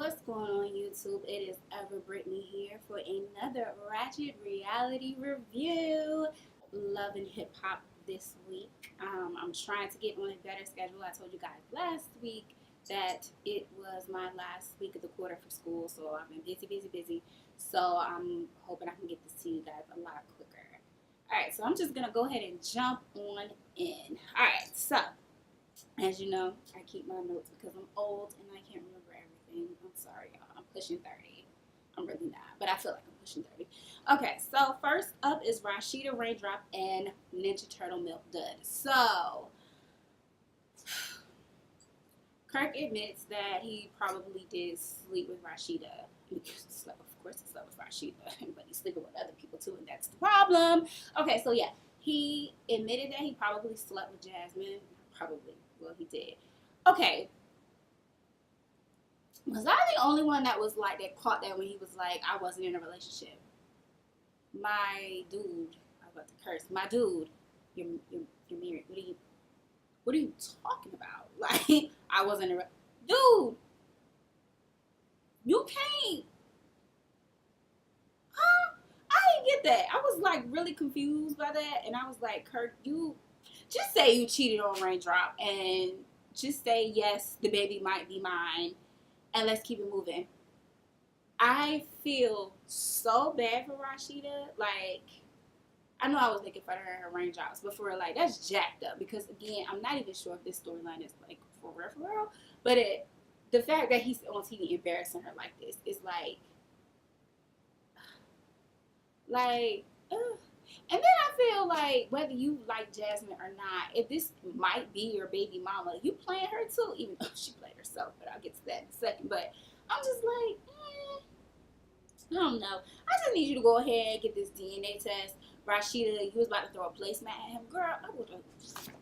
What's going on, YouTube? It is Ever Brittany here for another Ratchet reality review. Love and hip hop this week. I'm trying to get on a better schedule. I told you guys last week that it was my last week of the quarter for school, so I've been busy. So I'm hoping I can get this to you guys a lot quicker. Alright, so I'm just gonna go ahead and jump on in. Alright, so as you know, I keep my notes because I'm old and I can't remember everything. I'm sorry, y'all. I'm pushing 30. I'm really not, but I feel like I'm pushing 30. Okay, so first up is Rashida Raindrop and Ninja Turtle Milk Dud. So, Kirk admits that he probably did sleep with Rashida. Of course, he slept with Rashida, but he's sleeping with other people too, and that's the problem. Okay, so yeah, he admitted that he probably slept with Jasmine. Probably. Well, he did. Okay. Was I the only one that was like that caught that when he was like, I wasn't in a relationship? My dude, I was about to curse. My dude, you're married. What are you talking about? Like, I wasn't in a dude. You can't. Huh? I didn't get that. I was like really confused by that, and I was like, Kirk, you just say you cheated on Raindrop and just say yes, the baby might be mine, and let's keep it moving. I feel so bad for Rashida. Like, I know I was making fun of her raindrops, but for real, like, that's jacked up. Because again, I'm not even sure if this storyline is like for real. But the fact that he's on TV embarrassing her like this is like, ugh. And then I feel like whether you like Jasmine or not, if this might be your baby mama, you playing her too, even though she played herself. But I'll get to that in a second. But I'm just like, I don't know. I just need you to go ahead and get this DNA test. Rashida, you was about to throw a placemat at him. Girl, I would have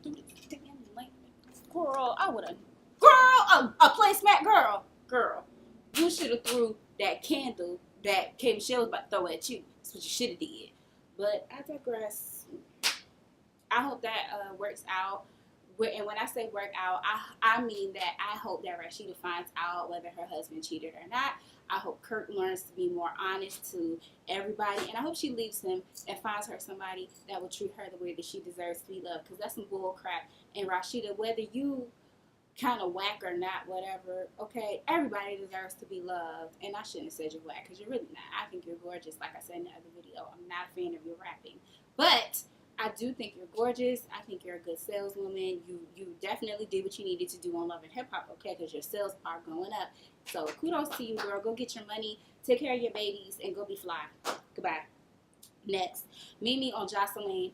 threw this damn link. Girl, I would have. Girl, a placemat, girl. You should have threw that candle that K. Michelle was about to throw at you. That's what you should have did. But I digress. I hope that works out. And when I say work out, I mean that I hope that Rashida finds out whether her husband cheated or not. I hope Kurt learns to be more honest to everybody. And I hope she leaves him and finds her somebody that will treat her the way that she deserves to be loved. Because that's some bull crap. And Rashida, whether you kind of whack or not, whatever, okay, everybody deserves to be loved. And I shouldn't have said you're whack, because you're really not. I think you're gorgeous, like I said in the other video. I'm not a fan of your rapping, but I do think you're gorgeous. I think you're a good saleswoman. You definitely did what you needed to do on Love and Hip Hop, okay, because your sales are going up. So kudos to you, girl. Go get your money, take care of your babies, and go be fly. Goodbye. Next, Mimi on Jocelyn.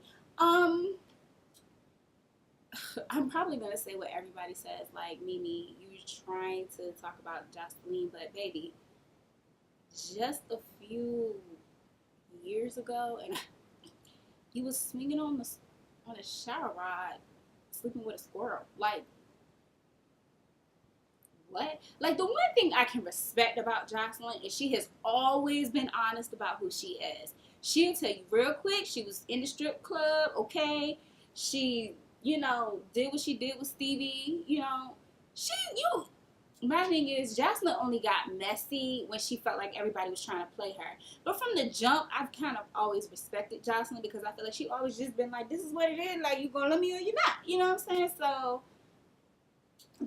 I'm probably going to say what everybody says, like, Mimi, you're trying to talk about Jocelyn, but baby, just a few years ago, and he was swinging on a shower rod, sleeping with a squirrel. Like, what? Like, the one thing I can respect about Jocelyn is she has always been honest about who she is. She'll tell you real quick, she was in the strip club, okay? She, did what she did with Stevie, my thing is, Jocelyn only got messy when she felt like everybody was trying to play her. But from the jump, I've kind of always respected Jocelyn because I feel like she always just been like, this is what it is, like, you gonna love me or you're not, you know what I'm saying? So,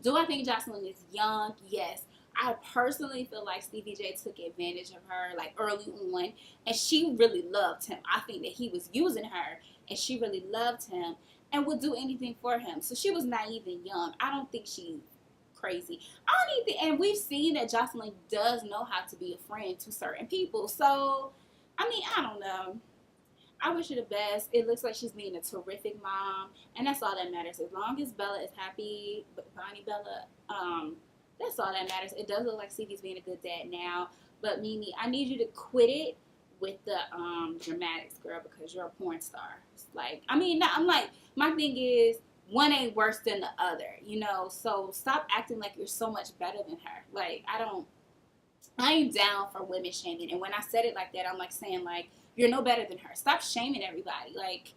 do I think Jocelyn is young? Yes. I personally feel like Stevie J took advantage of her, like, early on, and she really loved him. I think that he was using her, and she really loved him and would do anything for him. So she was naive and young. I don't think she's crazy. I don't even, and we've seen that Jocelyn does know how to be a friend to certain people. So, I mean, I don't know. I wish her the best. It looks like she's being a terrific mom, and that's all that matters. As long as Bella is happy, Bonnie Bella, that's all that matters. It does look like Stevie's being a good dad now, but Mimi, I need you to quit it with the dramatics, girl, because you're a porn star. It's like, I mean, I'm like, my thing is, one ain't worse than the other, so stop acting like you're so much better than her. Like, I ain't down for women shaming, and when I said it like that, I'm like saying, like, you're no better than her. Stop shaming everybody. Like,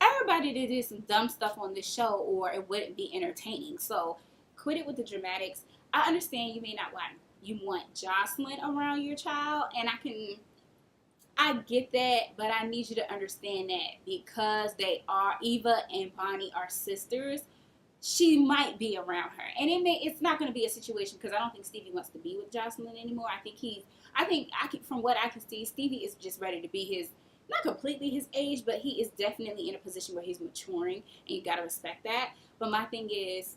everybody did some dumb stuff on this show, or it wouldn't be entertaining. So quit it with the dramatics. I understand you may not you want Jocelyn around your child, and I get that, but I need you to understand that because Eva and Bonnie are sisters, she might be around her, and it's not going to be a situation because I don't think Stevie wants to be with Jocelyn anymore. From what I can see, Stevie is just ready to be his, not completely his age, but he is definitely in a position where he's maturing, and you got to respect that. But my thing is,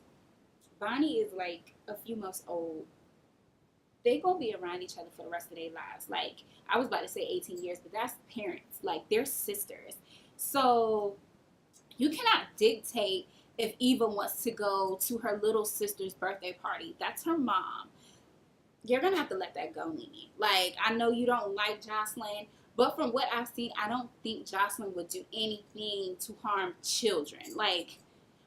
Bonnie is like a few months old. They gonna be around each other for the rest of their lives. Like, I was about to say 18 years, but that's parents. Like, they're sisters. So you cannot dictate if Eva wants to go to her little sister's birthday party. That's her mom. You're gonna have to let that go, Nene. Like, I know you don't like Jocelyn, but from what I've seen, I don't think Jocelyn would do anything to harm children. Like,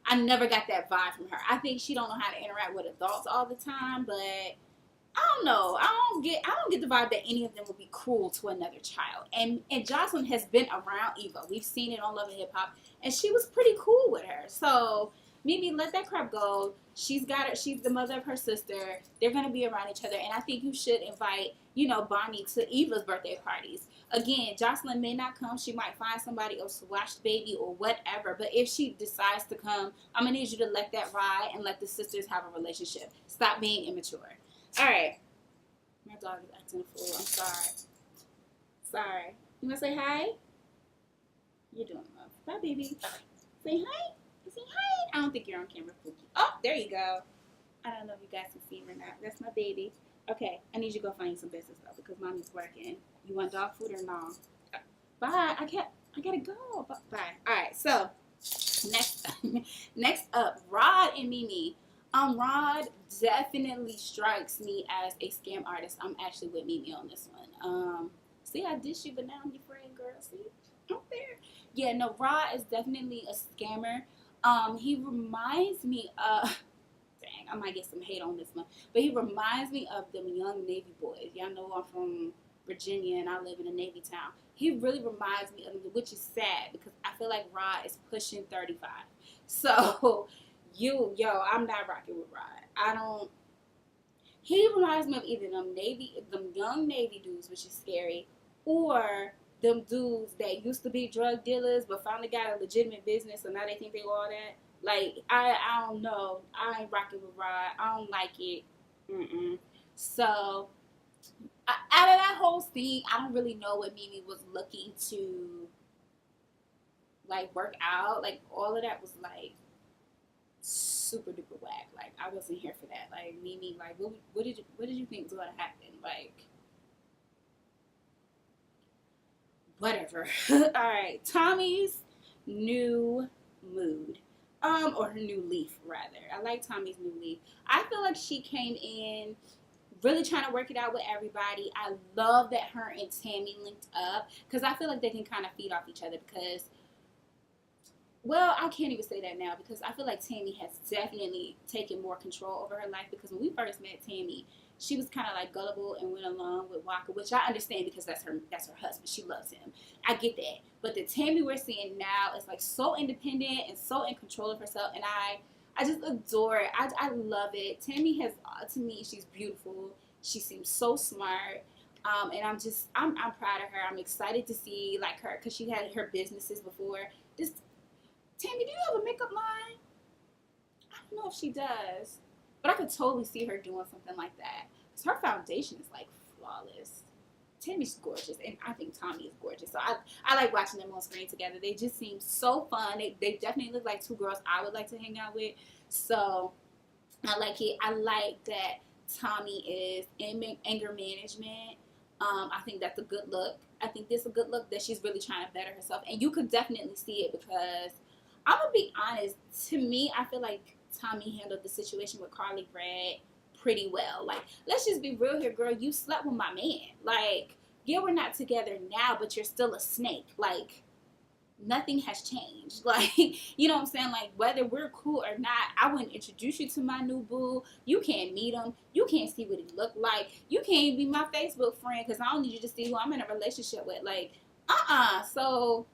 I never got that vibe from her. I think she don't know how to interact with adults all the time, but I don't know. I don't get the vibe that any of them would be cruel to another child. And Jocelyn has been around Eva. We've seen it on Love and Hip Hop, and she was pretty cool with her. So Mimi, let that crap go. She's the mother of her sister. They're gonna be around each other, and I think you should invite, Bonnie to Eva's birthday parties. Again, Jocelyn may not come. She might find somebody else to watch the baby or whatever. But if she decides to come, I'm gonna need you to let that ride and let the sisters have a relationship. Stop being immature. All right. My dog is acting a fool. I'm sorry. Sorry. You want to say hi? You're doing well. Bye, baby. Say hi. Say hi. I don't think you're on camera, Pookie. Oh, there you go. I don't know if you guys can see him or not. That's my baby. Okay. I need you to go find you some business, though, because mommy's working. You want dog food or no? Bye. I gotta go. Bye. All right. So, next up, Rod and Mimi. Rod definitely strikes me as a scam artist. I'm actually with Mimi on this one. See, I dissed you, but now I'm your friend, girl. See, I'm there. Yeah, no, Rod is definitely a scammer. He reminds me of, dang, I might get some hate on this one, but he reminds me of them young Navy boys. Y'all know I'm from Virginia and I live in a Navy town. He really reminds me of them, which is sad because I feel like Rod is pushing 35. So, I'm not rocking with Rod. He reminds me of either them young Navy dudes, which is scary, or them dudes that used to be drug dealers but finally got a legitimate business, so now they think they all that. Like, I don't know. I ain't rocking with Rod. I don't like it. So, out of that whole scene, I don't really know what Mimi was looking to, like, work out. Like, all of that was, like, super duper whack. Like, I wasn't here for that. Like, Mimi, like, what did you think was going to happen? Like, whatever. All right, Tommy's new mood, or her new leaf rather. I like Tommy's new leaf. I feel like she came in really trying to work it out with everybody. I love that her and Tammy linked up because I feel like they can kind of feed off each other because, well, I can't even say that now because I feel like Tammy has definitely taken more control over her life because when we first met Tammy, she was kind of like gullible and went along with Walker, which I understand because that's her husband. She loves him. I get that. But the Tammy we're seeing now is like so independent and so in control of herself, and I just adore it. I love it. Tammy has, to me, she's beautiful. She seems so smart. And I'm proud of her. I'm excited to see like her because she had her businesses before. Tammy, do you have a makeup line? I don't know if she does, but I could totally see her doing something like that. Because her foundation is, like, flawless. Tammy's gorgeous, and I think Tommy is gorgeous. So I like watching them on screen together. They just seem so fun. They definitely look like two girls I would like to hang out with. So I like it. I like that Tommy is in anger management. I think that's a good look. I think this is a good look that she's really trying to better herself. And you could definitely see it because I'm going to be honest. To me, I feel like Tommy handled the situation with Carly Red pretty well. Like, let's just be real here, girl. You slept with my man. Like, yeah, we're not together now, but you're still a snake. Like, nothing has changed. Like, you know what I'm saying? Like, whether we're cool or not, I wouldn't introduce you to my new boo. You can't meet him. You can't see what he looked like. You can't even be my Facebook friend because I don't need you to see who I'm in a relationship with. Like, So,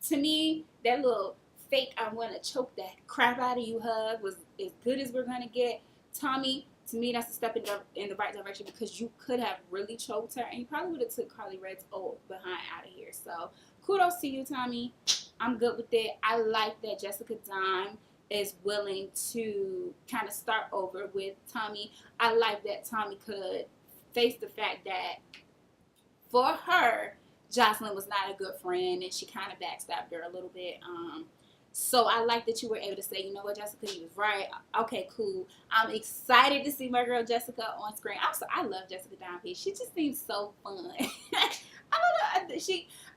to me, that little fake I want to choke the crap out of you hug was as good as we're going to get. Tommy, to me, that's a step in the right direction, because you could have really choked her, and you probably would have took Carly Red's old behind out of here. So kudos to you, Tommy. I'm good with it. I like that Jessica Dime is willing to kind of start over with Tommy. I like that Tommy could face the fact that for her, Jocelyn was not a good friend, and she kind of backstabbed her a little bit. So I like that you were able to say, you know what, Jessica, you was right. Okay, cool. I'm excited to see my girl Jessica on screen. I love Jessica Dime. She just seems so fun. I don't know.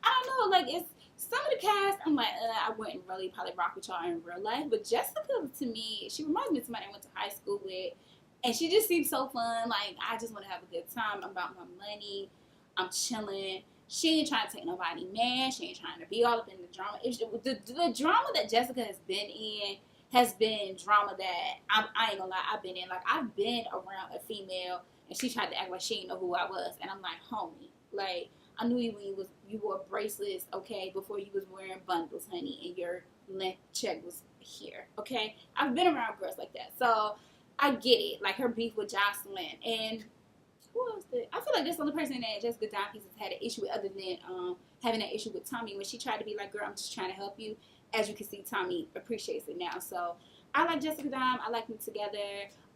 I don't know. Like, it's some of the cast, I'm like, I wouldn't really probably rock with y'all in real life. But Jessica, to me, she reminds me of somebody I went to high school with. And she just seems so fun. Like, I just want to have a good time. I'm about my money. I'm chilling. She ain't trying to take nobody man. She ain't trying to be all up in the drama. The drama that Jessica has been in has been drama that I ain't gonna lie, I've been in. Like, I've been around a female and she tried to act like she didn't know who I was. And I'm like, homie, like, I knew you when you wore bracelets, okay, before you was wearing bundles, honey, and your length check was here, okay? I've been around girls like that. So I get it. Like, her beef with Jocelyn. And who else did? I feel like that's the only person that Jessica Dime has had an issue with, other than having that issue with Tommy, when she tried to be like, girl, I'm just trying to help you. As you can see, Tommy appreciates it now. So I like Jessica Dime. I like them together.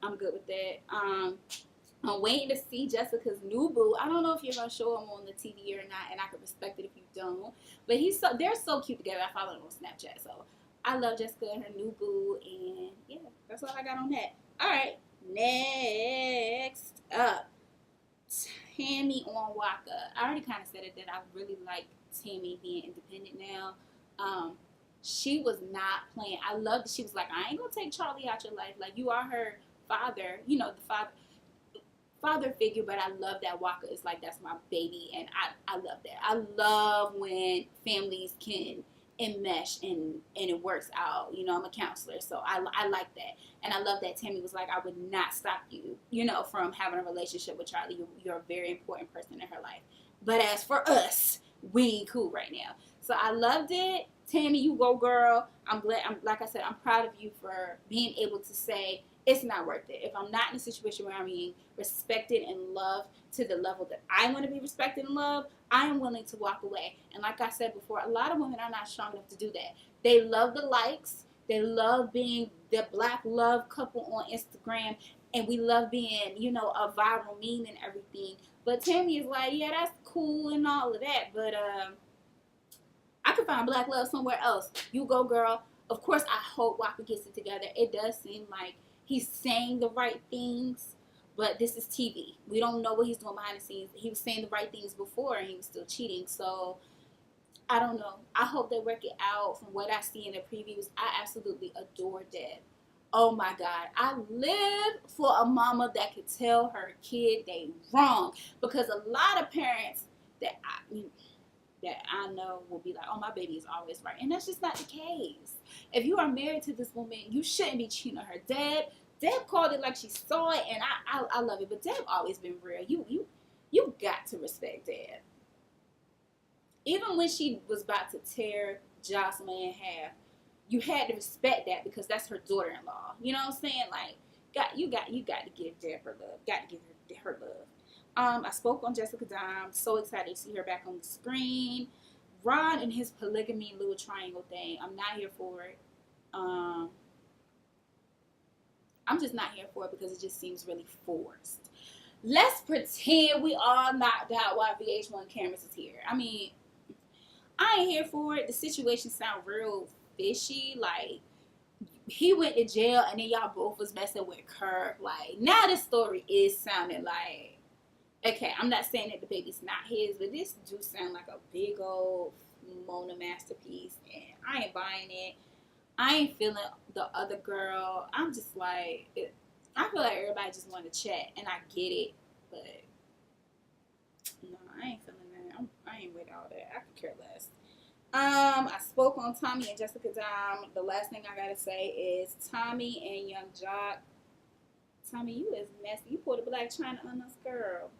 I'm good with that. I'm waiting to see Jessica's new boo. I don't know if you're going to show him on the TV or not, and I can respect it if you don't. But they're so cute together. I follow them on Snapchat. So I love Jessica and her new boo. And yeah, that's all I got on that. All right, next up. Tammy on Waka. I already kind of said it that I really like Tammy being independent now. She was not playing. I love that she was like, I ain't gonna take Charlie out your life. Like, you are her father, you know, the father figure. But I love that Waka is like, that's my baby, and I love that. I love when families can enmesh and it works out. You know, I'm a counselor, so I like that. And I love that Tammy was like, I would not stop you, you know, from having a relationship with Charlie. You're a very important person in her life. But as for us, we ain't cool right now. So I loved it. Tammy, you go, girl. I'm glad. Like I said, I'm proud of you for being able to say it's not worth it. If I'm not in a situation where I'm being respected and loved to the level that I want to be respected and loved, I am willing to walk away. And like I said before, a lot of women are not strong enough to do that. They love the likes. They love being the black love couple on Instagram. And we love being, you know, a viral meme and everything. But Tammy is like, yeah, that's cool and all of that. But I could find black love somewhere else. You go, girl. Of course, I hope Waka gets it together. It does seem like he's saying the right things. But this is TV. We don't know what he's doing behind the scenes. He was saying the right things before, and he was still cheating. So I don't know. I hope they work it out. From what I see in the previews, I absolutely adore Deb. Oh my God. I live for a mama that could tell her kid they wrong. Because a lot of parents that I know will be like, oh, my baby is always right. And that's just not the case. If you are married to this woman, you shouldn't be cheating on her. Deb called it like she saw it, and I love it. But Deb always been real. You got to respect Deb. Even when she was about to tear Jocelyn in half, you had to respect that because that's her daughter-in-law. You know what I'm saying? Like, you got to give Deb her love. Got to give her love. I spoke on Jessica Dime. So excited to see her back on the screen. Ron and his polygamy little triangle thing. I'm not here for it. I'm just not here for it because it just seems really forced. Let's pretend we all knocked out while VH1 cameras is here. I mean, I ain't here for it. The situation sound real fishy. Like, he went to jail and then y'all both was messing with Kirk. Like, now this story is sounding like, okay, I'm not saying that the baby's not his, but this do sound like a big old Mona masterpiece, and I ain't buying it. I ain't feeling the other girl. I'm just like, I feel like everybody just want to chat, and I get it, but no, I ain't feeling that. I ain't with all that. I could care less. I spoke on Tommy and Jessica Dime. The last thing I gotta say is Tommy and Young Jock. Tommy, you is messy. You pulled a Black China on us, girl.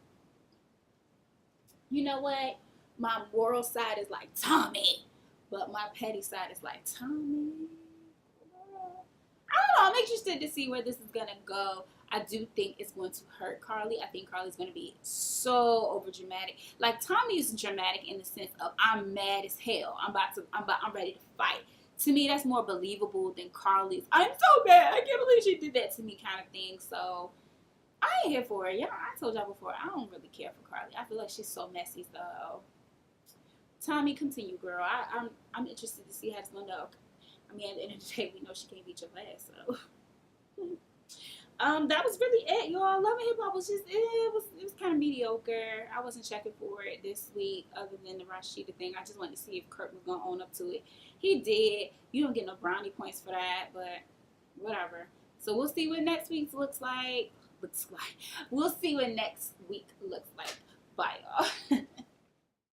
You know what? My moral side is like Tommy, but my petty side is like Tommy. I don't know. I'm interested to see where this is gonna go. I do think it's going to hurt Carly. I think Carly's going to be so over dramatic. Like Tommy is dramatic in the sense of I'm mad as hell. I'm ready to fight. To me, that's more believable than Carly's I'm so mad. I can't believe she did that to me kind of thing. So I ain't here for it. Yeah, I told y'all before. I don't really care for Carly. I feel like she's so messy. So Tommy, continue, girl. I'm interested to see how it's gonna go. I mean, at the end of the day, we know she can't beat your ass. So that was really it, y'all. Love and Hip Hop was just it was kind of mediocre. I wasn't checking for it this week, other than the Rashida thing. I just wanted to see if Kurt was gonna own up to it. He did. You don't get no brownie points for that, but whatever. So we'll see what next week looks like. We'll see what next week looks like. Bye, y'all.